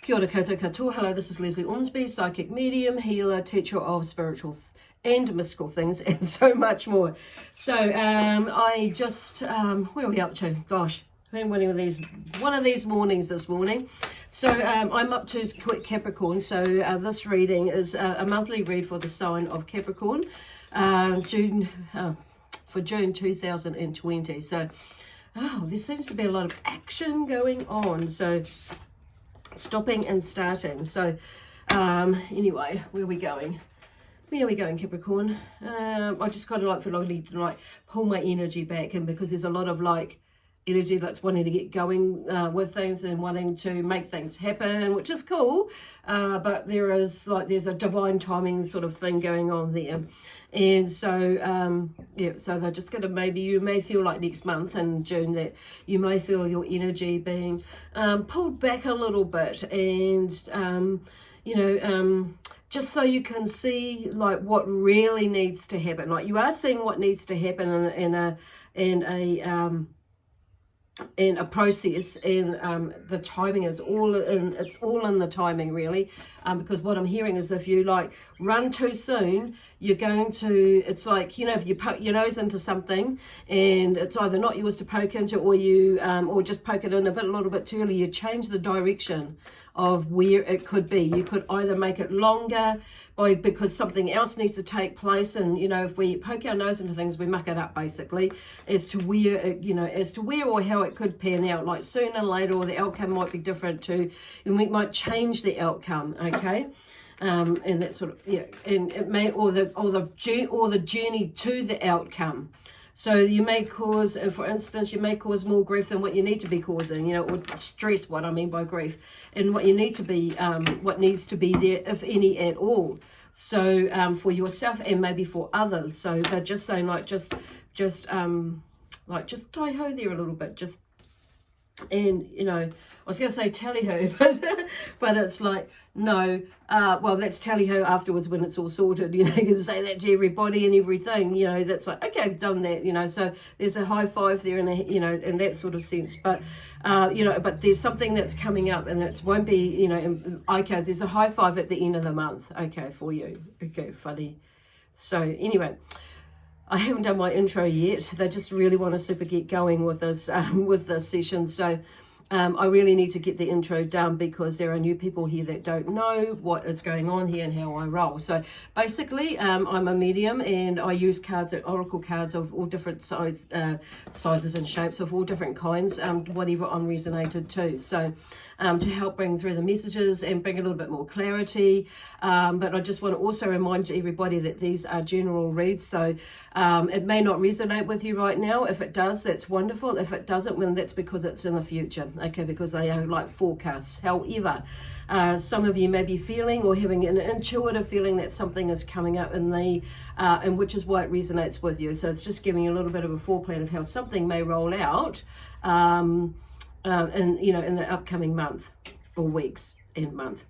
Kia ora koutou katoa. Hello, this is Lesley Ormsby, psychic medium, healer, teacher of spiritual and mystical things, and so much more. So I just, where are we up to? Gosh, I've been one of these mornings this morning. So I'm up to Capricorn. So this reading is a monthly read for the sign of Capricorn, for June 2020. So there seems to be a lot of action going on. So stopping and starting. So anyway, where are we going? Where are we going, Capricorn? I just kind of feel like I need to pull my energy back, and because there's a lot of energy that's wanting to get going with things and wanting to make things happen, which is cool, but there's a divine timing sort of thing going on there. And so so they're just gonna, you may feel like next month in June that you may feel your energy being pulled back a little bit, and just so you can see what really needs to happen. You are seeing what needs to happen in a process, and the timing is all in. It's all in the timing, really, because what I'm hearing is if you run too soon, you're going to, it's if you poke your nose into something and it's either not yours to poke into, or you or just poke it in a little bit too early, you change the direction of where it could be. You could either make it longer because something else needs to take place, and if we poke our nose into things, we muck it up basically, as to where or how it could pan out, sooner or later, or the outcome might be different too, and we might change the outcome, okay? And that sort of, and it may, or the journey to the outcome. So you may cause, for instance, you may cause more grief than what you need to be causing, or stress, what I mean by grief, and what you need to be, what needs to be there, if any at all. So for yourself and maybe for others. So they're just saying just tie-ho there a little bit, and I was going to say tally-ho, but it's no, well, that's tally-ho afterwards when it's all sorted, you can say that to everybody and everything, that's okay, I've done that, so there's a high five there, and in that sort of sense, but but there's something that's coming up, and it won't be, okay, there's a high five at the end of the month, okay, for you, okay, funny. So anyway, I haven't done my intro yet. They just really want to super get going with this session. So I really need to get the intro done, because there are new people here that don't know what is going on here and how I roll. So basically, I'm a medium, and I use oracle cards of all different sizes and shapes, of all different kinds, whatever I'm resonated to. So to help bring through the messages and bring a little bit more clarity. But I just want to also remind everybody that these are general reads. So it may not resonate with you right now. If it does, that's wonderful. If it doesn't, then that's because it's in the future. Okay, because they are forecasts. However, some of you may be feeling or having an intuitive feeling that something is coming up and which is why it resonates with you. So it's just giving you a little bit of a foreplan of how something may roll out in the upcoming month or weeks and month,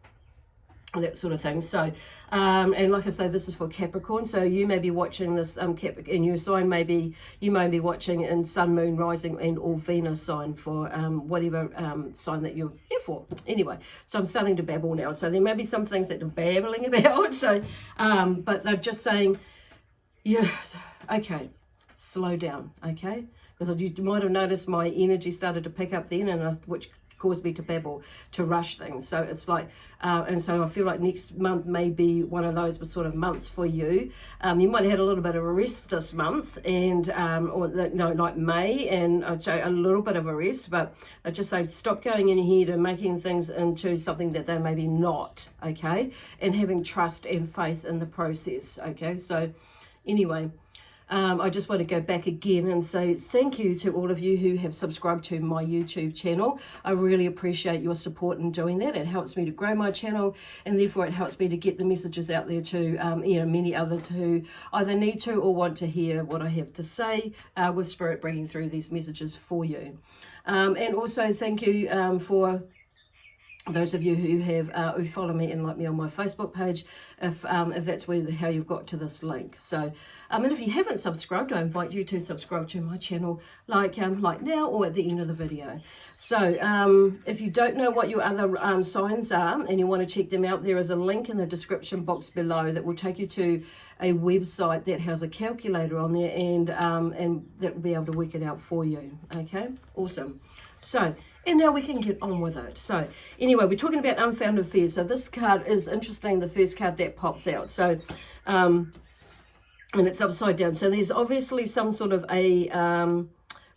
that sort of thing. So and like I say, this is for Capricorn, so you may be watching this in your sign, you may be watching in Sun, Moon, Rising and or Venus sign for whatever sign that you're here for. Anyway, so I'm starting to babble now, so there may be some things that I'm babbling about, so but they're just saying, okay, slow down, okay? Because you might have noticed my energy started to pick up then, which caused me to babble, to rush things. So it's and so I feel like next month may be one of those sort of months for you. You might have had a little bit of a rest this month, and like May, and I'd say a little bit of a rest, but I just say stop going in your head and making things into something that they're maybe not, okay? And having trust and faith in the process, okay? So anyway, I just want to go back again and say thank you to all of you who have subscribed to my YouTube channel. I really appreciate your support in doing that. It helps me to grow my channel, and therefore it helps me to get the messages out there to many others who either need to or want to hear what I have to say, with Spirit bringing through these messages for you. And also thank you for those of you who have who follow me and like me on my Facebook page, if that's how you've got to this link. So and if you haven't subscribed, I invite you to subscribe to my channel like now or at the end of the video. So if you don't know what your other signs are and you want to check them out, there is a link in the description box below that will take you to a website that has a calculator on there, and that will be able to work it out for you. Okay, awesome. So, and now we can get on with it. So, anyway, we're talking about unfounded fears. So this card is interesting, the first card that pops out. So, and it's upside down. So there's obviously some sort of a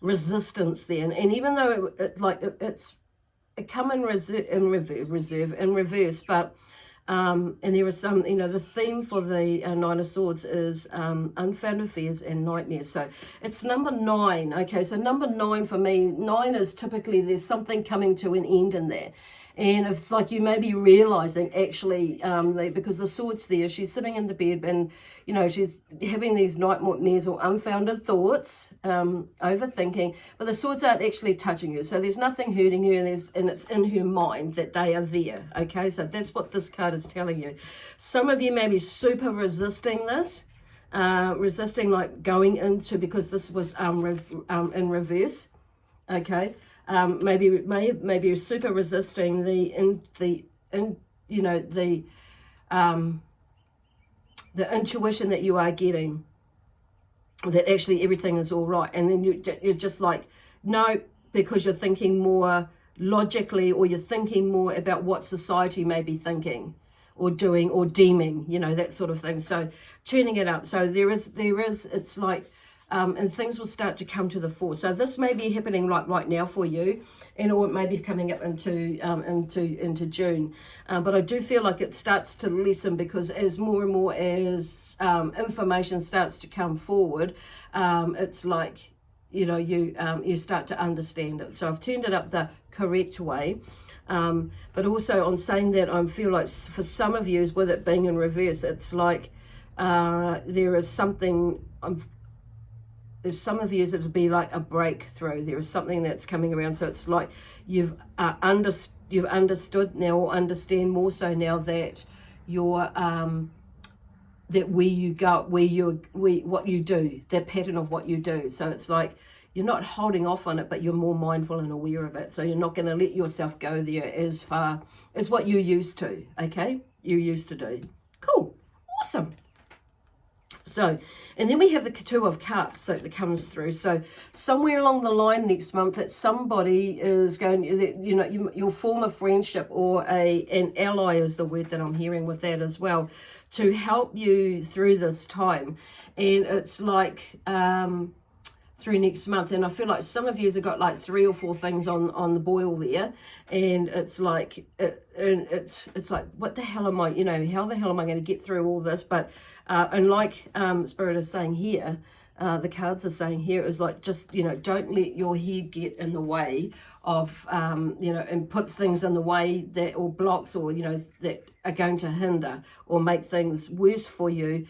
resistance there. And even though it come in reverse, but and there is some, the theme for the Nine of Swords is unfounded fears and nightmares. So it's number 9. Okay, so number 9 for me, 9 is typically there's something coming to an end in there. And if you may be realizing actually, because the sword's there, she's sitting in the bed and, she's having these nightmares or unfounded thoughts, overthinking, but the swords aren't actually touching her. So there's nothing hurting her, and it's in her mind that they are there. Okay, so that's what this card is telling you. Some of you may be super resisting this, resisting going into, because this was in reverse. Okay. Maybe you're super resisting the intuition that you are getting, that actually everything is all right, and then you're just like, no, because you're thinking more logically, or you're thinking more about what society may be thinking or doing or deeming, that sort of thing. So turning it up. So there is it's like, and things will start to come to the fore. So this may be happening right now for you, or it may be coming up into June. But I do feel like it starts to lessen, because as more and more as information starts to come forward, it's like, you start to understand it. So I've turned it up the correct way. But also on saying that, I feel like for some of you, with it being in reverse, it's like there is something. There's some of you it'll be like a breakthrough. There is something that's coming around. So it's like you've understood now, or understand more so now, that you're that where you go, what you do, the pattern of what you do. So it's like you're not holding off on it, but you're more mindful and aware of it. So you're not going to let yourself go there as far as what you used to. Okay, you used to do. Cool, awesome. So, and then we have the Two of Cups that comes through. So somewhere along the line next month, that somebody is going, you'll form a friendship, or an ally is the word that I'm hearing with that as well, to help you through this time. And it's like through next month, and I feel like some of you have got 3 or 4 things on the boil there, and it's like it's like, what the hell am I, how the hell am I going to get through all this? But and like Spirit is saying here, the cards are saying here, is like, just don't let your head get in the way of and put things in the way that, or blocks, or that are going to hinder or make things worse for you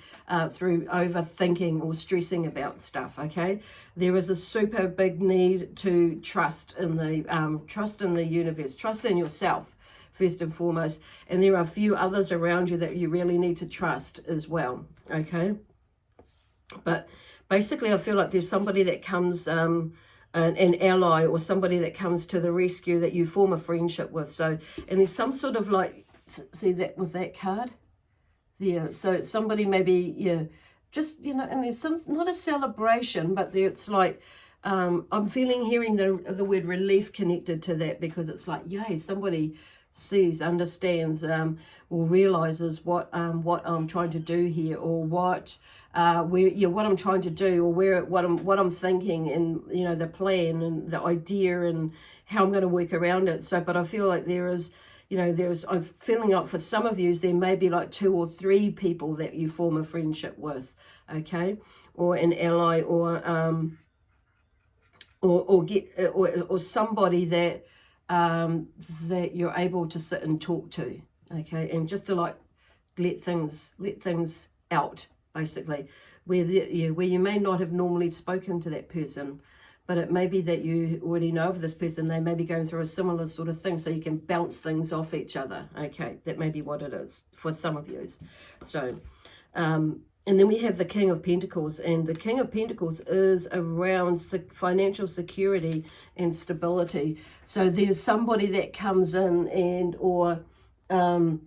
through overthinking or stressing about stuff. Okay, there is a super big need to trust in the universe, trust in yourself first and foremost, and there are a few others around you that you really need to trust as well. Okay, but basically I feel like there's somebody that comes an ally, or somebody that comes to the rescue, that you form a friendship with. So, and there's some sort of see that with that card there. So it's somebody maybe, just, and there's some, not a celebration, but there, it's like, I'm hearing the word relief connected to that, because it's like, yay, somebody sees, understands, or realizes what I'm trying to do here, or what I'm trying to do, or what I'm thinking, and the plan and the idea and how I'm going to work around it. So, but I feel like there is, I'm feeling like for some of you there may be 2 or 3 people that you form a friendship with, okay, or an ally, or somebody that that you're able to sit and talk to, okay, and just to let things out, basically, where you may not have normally spoken to that person, but it may be that you already know of this person. They may be going through a similar sort of thing, so you can bounce things off each other. Okay, that may be what it is for some of you. So, and then we have the King of Pentacles, and the King of Pentacles is around financial security and stability. So there's somebody that comes in and or that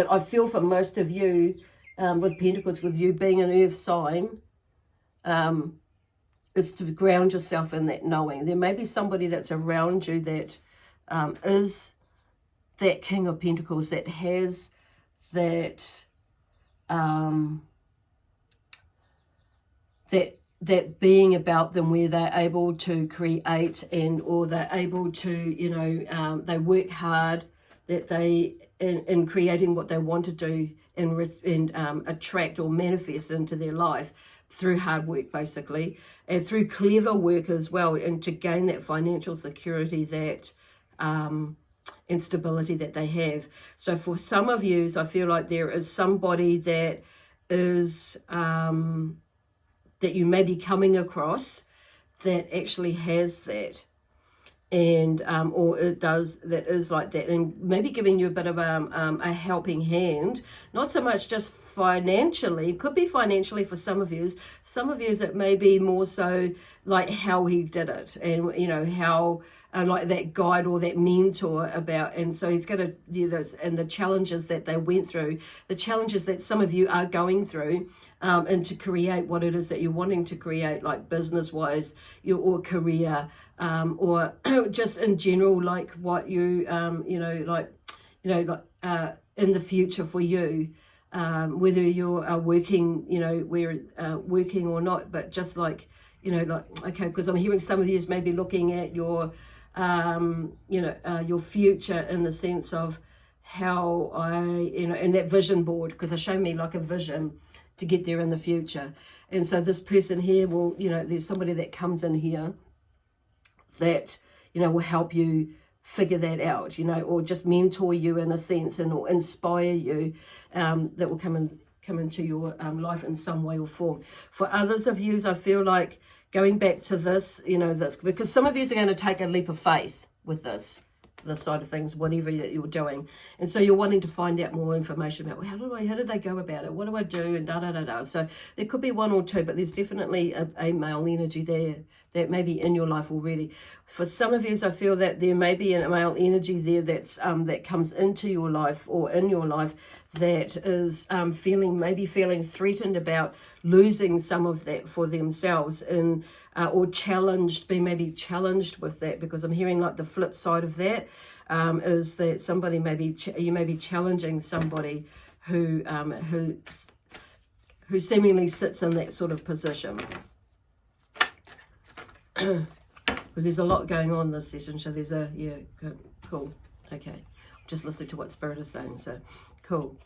I feel for most of you with Pentacles, with you being an earth sign, is to ground yourself in that knowing. There may be somebody that's around you that is that King of Pentacles, that has that that being about them, where they're able to create and or they're able to, you know, they work hard, that they in creating what they want to do and attract or manifest into their life through hard work, basically, and through clever work as well, and to gain that financial security, that and stability that they have. So for some of you, I feel like there is somebody that is that you may be coming across that actually has that, and or it does, that is like that, and maybe giving you a bit of a helping hand, not so much just financially. It could be financially for some of you. Some of you it may be more so like how he did it, and you know how like that guide or that mentor about, and so he's going to do this, and the challenges that they went through, the challenges that some of you are going through, and to create what it is that you're wanting to create, like business wise, or career, or just in general, like what you like in the future for you, whether you're working, working or not, but just like, okay, because I'm hearing some of you is maybe looking at your your future in the sense of how and that vision board, because they show me like a vision to get there in the future. And so this person here will, there's somebody that comes in here that, will help you figure that out, or just mentor you in a sense, and or inspire you, that will come into your life in some way or form. For others of you, I feel like going back to this, this, because some of you are going to take a leap of faith with this side of things, whatever that you're doing, and so you're wanting to find out more information about, well, how do they go about it, what do I do, and da. So there could be one or two, but there's definitely a male energy there that may be in your life already. For some of you, I feel that there may be a male energy there that's that comes into your life or in your life that is feeling threatened about losing some of that for themselves, and or maybe challenged with that, because I'm hearing like the flip side of that is that somebody you may be challenging somebody who seemingly sits in that sort of position. Because there's a lot going on in this session, so there's cool, okay, just listening to what Spirit is saying, so cool.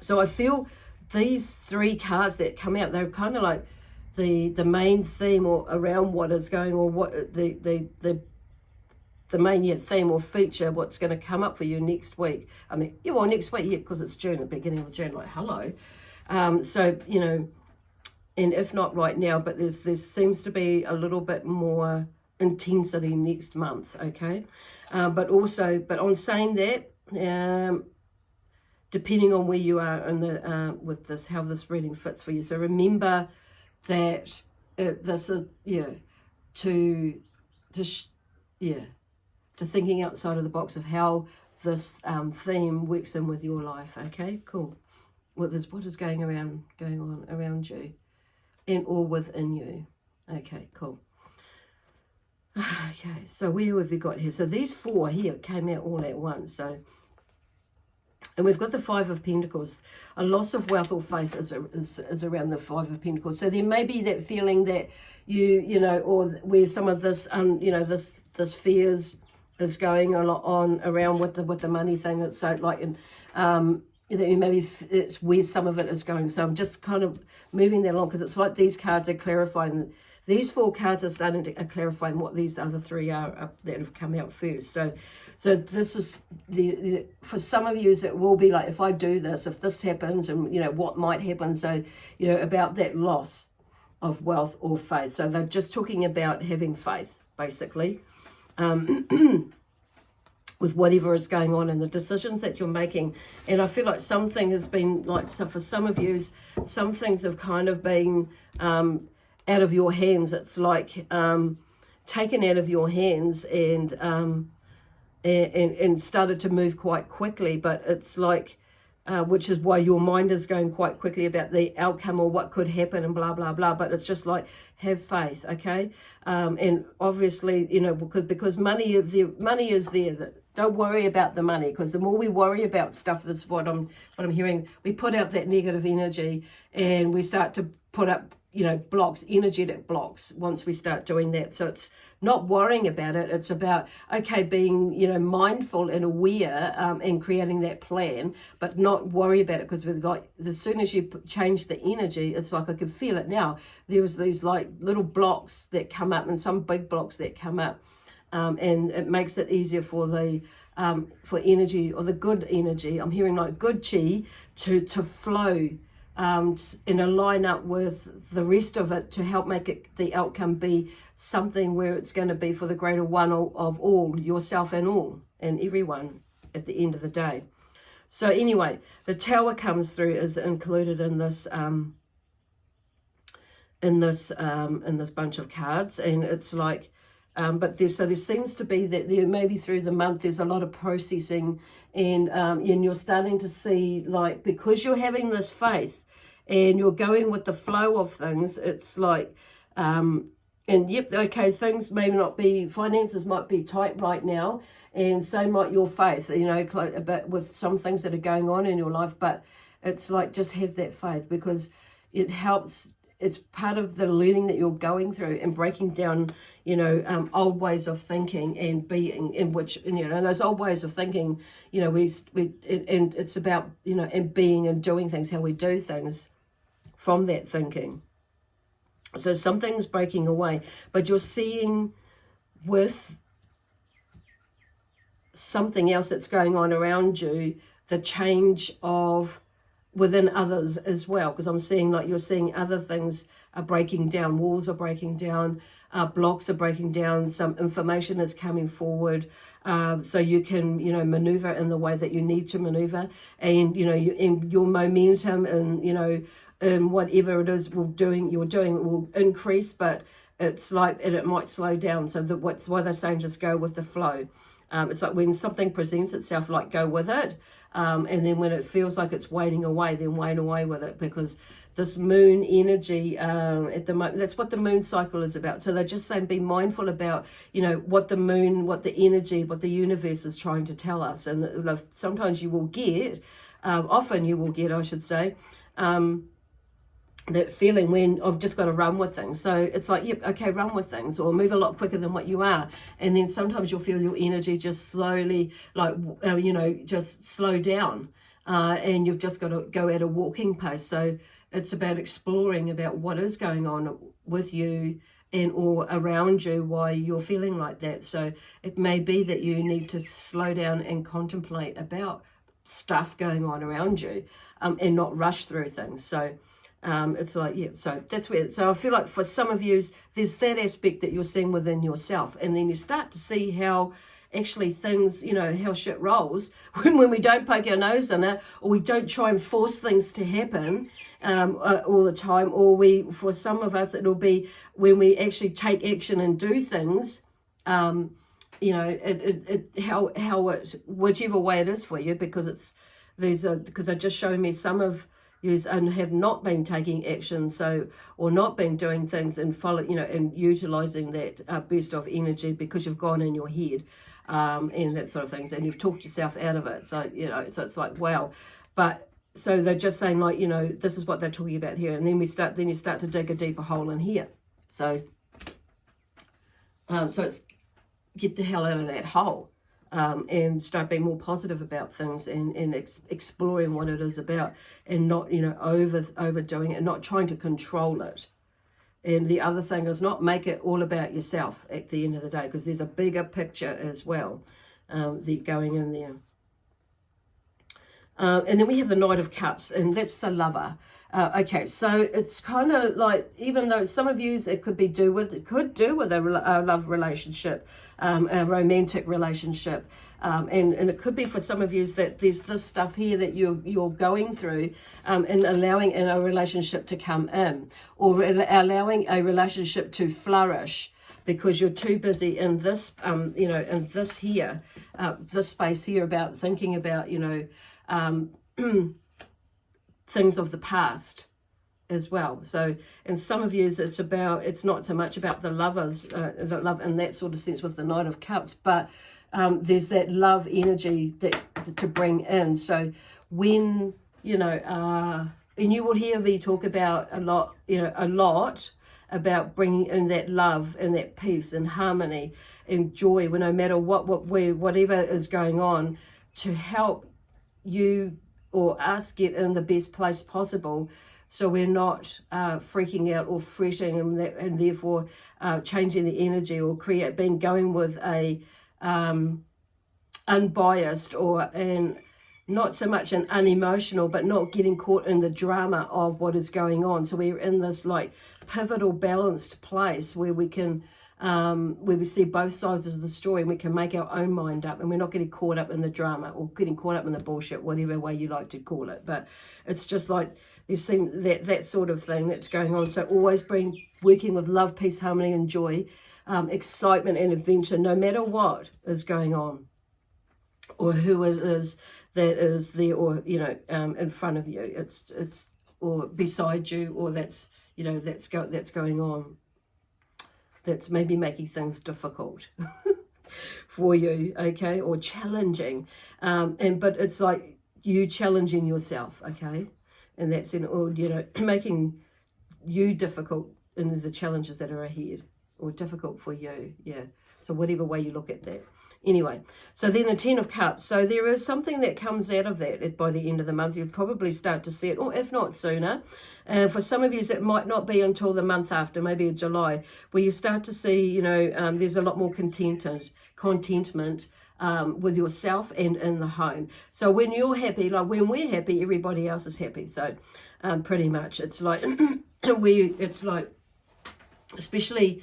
So I feel these three cards that come out, they're kind of like the main theme, or around what is going, or what the main theme or feature, what's going to come up for you next week. I mean, next week, because it's June, the beginning of June, like hello. So and if not right now, but there seems to be a little bit more intensity next month, okay? But on saying that, depending on where you are in the with this, how this reading fits for you. So remember that this is to thinking outside of the box of how this theme works in with your life. Okay, cool. What is going on around you, and or within you. Okay, cool. Okay, so where have we got here? So these four here came out all at once. So, and we've got the Five of Pentacles. A loss of wealth or faith is around the Five of Pentacles. So there may be that feeling that or where some of this, this fears is going on around with the money thing. It's so like, maybe it's where some of it is going. So I'm just kind of moving that along, because it's like these cards are clarifying. These four cards are starting to clarifying what these other three are that have come out first. So this is for some of you, it will be like, if I do this, if this happens, and what might happen. So about that loss, of wealth or faith. So they're just talking about having faith, basically, with whatever is going on and the decisions that you're making. And I feel like something has been, like, so for some of you, some things have kind of been out of your hands. It's like taken out of your hands and started to move quite quickly. But it's like, which is why your mind is going quite quickly about the outcome or what could happen and blah, blah, blah. But it's just like, have faith, okay? And obviously, you know, because money is there. Don't worry about the money, because the more we worry about stuff, that's what I'm hearing. We put out that negative energy and we start to put up, you know, blocks, energetic blocks, once we start doing that. So it's not worrying about it. It's about, okay, being, you know, mindful and aware and creating that plan, but not worry about it. Because with, like, as soon as you change the energy, it's like, I can feel it now. There was these like little blocks that come up and some big blocks that come up. And it makes it easier for the for energy, or the good energy, I'm hearing like good chi, to flow in a line up with the rest of it, to help make it, the outcome, be something where it's going to be for the greater one of all, yourself and all and everyone at the end of the day. So anyway, the Tower comes through, is included in this bunch of cards, and it's like, but there seems to be that there, maybe through the month, there's a lot of processing, and you're starting to see, like, because you're having this faith and you're going with the flow of things, it's like, and yep, okay, things may not be, finances might be tight right now, and so might your faith, you know, a bit with some things that are going on in your life, but it's like, just have that faith, because it helps. It's part of the learning that you're going through and breaking down, you know, old ways of thinking and being, in which, you know, those old ways of thinking, you know, and it's about, you know, and being and doing things, how we do things from that thinking. So something's breaking away, but you're seeing with something else that's going on around you, the change of within others as well, because I'm seeing, like, you're seeing other things are breaking down, walls are breaking down, blocks are breaking down, some information is coming forward, so you can, you know, maneuver in the way that you need to maneuver, and, you know, in your momentum, and, you know, whatever it is you're doing will increase, but it's like, and it might slow down. So what's why they're saying, just go with the flow. It's like when something presents itself, like, go with it. And then when it feels like it's waning away, then wane away with it, because this moon energy at the moment, that's what the moon cycle is about. So they're just saying, be mindful about, you know, what the moon, what the energy, what the universe is trying to tell us. And sometimes you will get, often you will get, I should say, that feeling when I've just got to run with things. So it's like, yep, okay, run with things, or move a lot quicker than what you are. And then sometimes you'll feel your energy just slowly, like, you know, just slow down. And you've just got to go at a walking pace. So it's about exploring about what is going on with you and or around you, why you're feeling like that. So it may be that you need to slow down and contemplate about stuff going on around you, and not rush through things. So it's like, yeah, so that's where, so I feel like for some of you, there's that aspect that you're seeing within yourself, and then you start to see how actually things, you know, how shit rolls when we don't poke our nose in it, or we don't try and force things to happen all the time, or for some of us, it'll be when we actually take action and do things, you know, how it, whichever way it is for you, because because they're just showing me some of and have not been taking action, so, or not been doing things and follow, you know, and utilizing that burst of energy, because you've gone in your head and that sort of things, and you've talked yourself out of it. So, you know, so it's like, wow. But so they're just saying, like, you know, this is what they're talking about here, and then you start to dig a deeper hole in here. So so it's get the hell out of that hole. And start being more positive about things, and exploring what it is about, and not, you know, overdoing it, and not trying to control it. And the other thing is, not make it all about yourself at the end of the day, because there's a bigger picture as well going in there. And then we have the Knight of Cups, and that's the lover. Okay, so it's kind of like, even though some of you, it could do with a love relationship, a romantic relationship, and it could be for some of you that there's this stuff here that you're going through, and allowing in a relationship to come in, or allowing a relationship to flourish, because you're too busy in this, in this here, this space here, about thinking about, things of the past as well. So in some of you, it's not so much about the lovers, the love in that sort of sense with the Knight of Cups, but there's that love energy to bring in. So when, and you will hear me talk about a lot about bringing in that love and that peace and harmony and joy, no matter whatever is going on, to help you or us get in the best place possible, so we're not freaking out or fretting, and therefore changing the energy, or going with a unbiased, and not so much an unemotional, but not getting caught in the drama of what is going on. So we're in this like pivotal, balanced place where we can, where we see both sides of the story, and we can make our own mind up, and we're not getting caught up in the drama or getting caught up in the bullshit, whatever way you like to call it. But it's just like there's that sort of thing that's going on. So always working with love, peace, harmony, and joy, excitement and adventure, no matter what is going on, or who it is that is there, or in front of you, it's or beside you, or that's going on, that's maybe making things difficult for you, okay, or challenging, but it's like you challenging yourself, okay, and that's making you difficult in the challenges that are ahead, or difficult for you, yeah. So whatever way you look at that. Anyway, so then the Ten of Cups. So there is something that comes out of that by the end of the month. You'll probably start to see it, or if not sooner. For some of you, it might not be until the month after, maybe in July, where you start to see, there's a lot more contentment with yourself and in the home. So when you're happy, like when we're happy, everybody else is happy. So pretty much, it's like especially,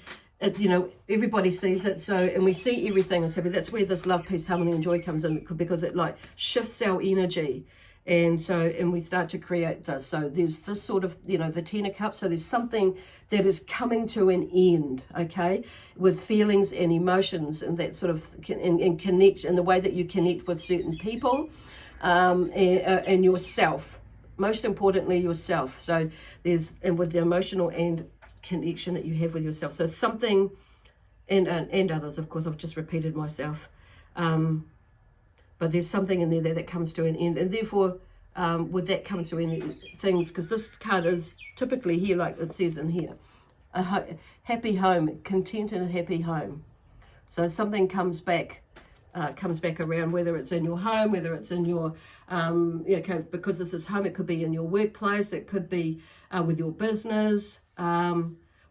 everybody sees it. So, and we see everything is happy. That's where this love, peace, harmony, and joy comes in, because it like shifts our energy. And we start to create this. So there's this sort of, the Ten of Cups. So there's something that is coming to an end, okay, with feelings and emotions, and that sort of and connect, and the way that you connect with certain people, and yourself. Most importantly, yourself. So and with the emotional and connection that you have with yourself. So something, and others, of course, I've just repeated myself. But there's something in there that comes to an end, and therefore with that comes to end things, because this card is typically here, like it says in here, happy home, content and happy home. So something comes back around, whether it's in your home, whether it's in your because this is home, it could be in your workplace, it could be with your business,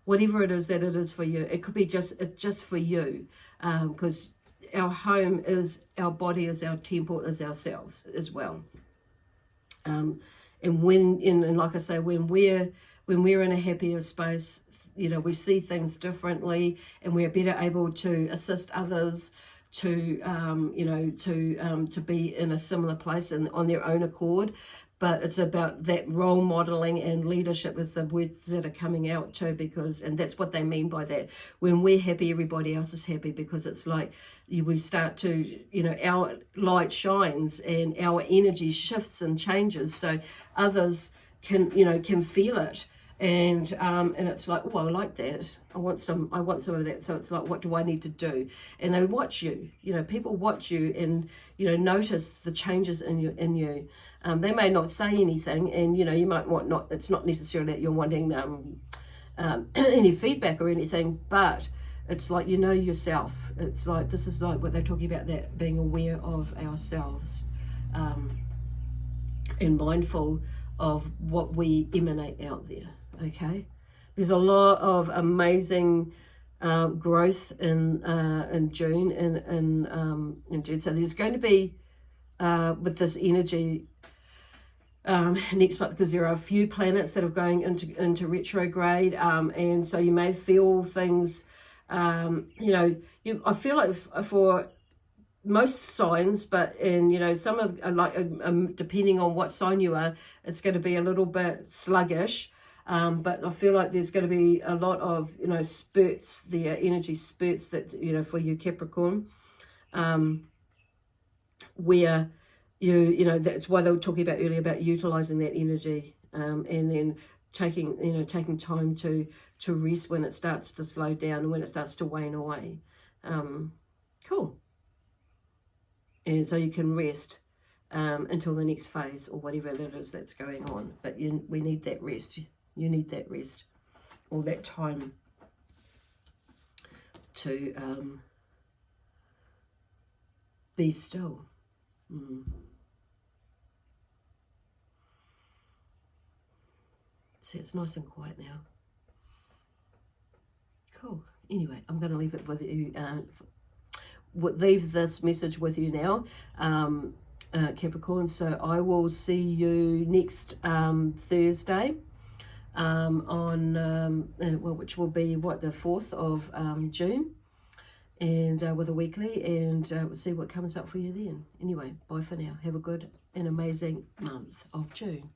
whatever it is that it is for you. It could be just for you, because our home is our body, is our temple, is ourselves as well. And like I say, when we're in a happier space, we see things differently, and we're better able to assist others to be in a similar place and on their own accord. But it's about that role modeling and leadership with the words that are coming out too, and that's what they mean by that. When we're happy, everybody else is happy, because it's like we start to, our light shines and our energy shifts and changes, so others can feel it. And it's like, oh, I like that. I want some of that. So it's like, what do I need to do? And they watch you. People watch you and notice the changes in you. They may not say anything, and you might not. It's not necessarily that you're wanting any feedback or anything, but it's like yourself. It's like, this is like what they're talking about, that being aware of ourselves, and mindful of what we emanate out there. Okay, there's a lot of amazing growth in June, in June. So there's going to be with this energy, next month, because there are a few planets that are going into retrograde, and so you may feel things, I feel like for most signs, but in some of depending on what sign you are, it's going to be a little bit sluggish, but I feel like there's going to be a lot of spurts, the energy spurts that for you Capricorn, where that's why they were talking about earlier about utilizing that energy, and then taking time to rest when it starts to slow down and when it starts to wane away. Cool. And so you can rest until the next phase or whatever it is that's going on. But we need that rest. You need that rest, or that time to be still. See, it's nice and quiet now. Cool. Anyway, I'm going to leave it with you. Leave this message with you now, Capricorn. So I will see you next Thursday, which will be the 4th of June, and with a weekly, and we'll see what comes up for you then. Anyway, bye for now. Have a good and amazing month of June.